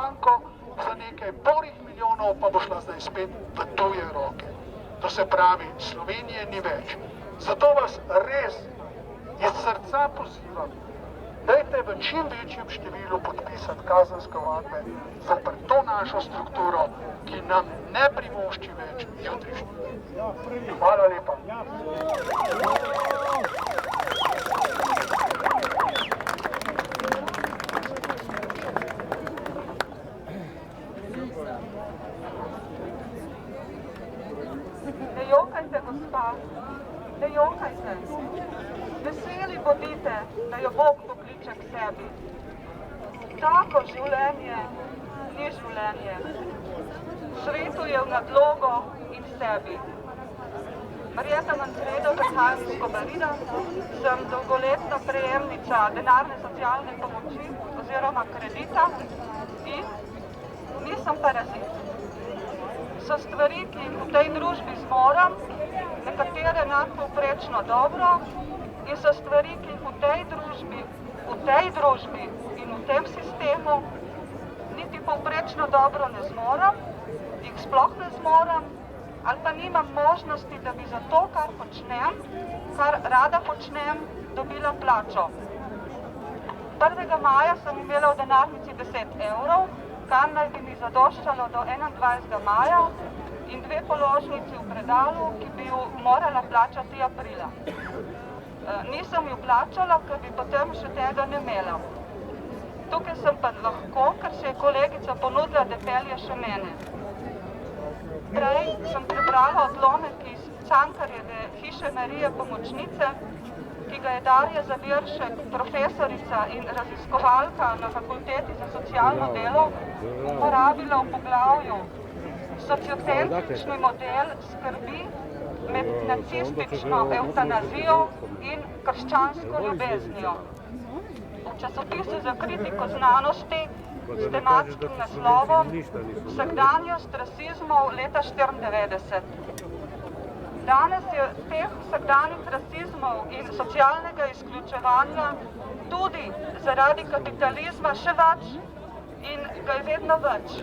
banko, za nekaj borih milijonov pa bo šla zdaj spet v tuje roke. To se pravi, Slovenije ni več. Zato vas res iz srca pozivam, dajte v čim večjem številu podpisati kazenske ovadbe zoper to našo strukturo, ki nam ne privošči več jutrišnjega. Hvala lepa. Ne jokajte, gospa, ne jokajte. Veseli bodite, da jo Bog pokliče k sebi. Tako življenje ni življenje. Svetu je v nadlogo in sebi. Marjeta Manfredo, prihajam iz Kobarida, sem dolgoletna prejemnica denarne socialne pomoči oziroma kredita in nisem parazit. So stvari, ki jih v tej družbi zmoram, nekatere nadpovprečno dobro, in so stvari, ki jih v tej družbi in v tem sistemu niti povprečno dobro ne zmoram, jih sploh ne zmoram, ali pa nimam možnosti, da bi za to, kar počnem, kar rada počnem, dobila plačo. 1. maja sem imela v denarnici 10 evrov, kar naj bi mi zadoščalo do 21. maja in 2 položnici v predalu, ki bi jo morala plačati aprila. Nisem jo plačala, ker bi potem še tega ne imela. Tukaj sem pa lahko, ker se je kolegica ponudila, da pelje še mene. Prej sem prebrala odlomek iz Cankarjeve hiše Marije Pomočnice, ki ga je Darja Zaviršek, profesorica in raziskovalka na Fakulteti za socialno delo, uporabila v poglavju Sociocentrični model skrbi med nacistično evtanazijo in krščansko ljubeznijo. V časopisu za kritiko znanosti s tematskim naslovom Vsakdanjost rasizmov leta 1994. Danes je teh vsakdanjih rasizmov in socialnega izključevanja tudi zaradi kapitalizma še več in ga je vedno več.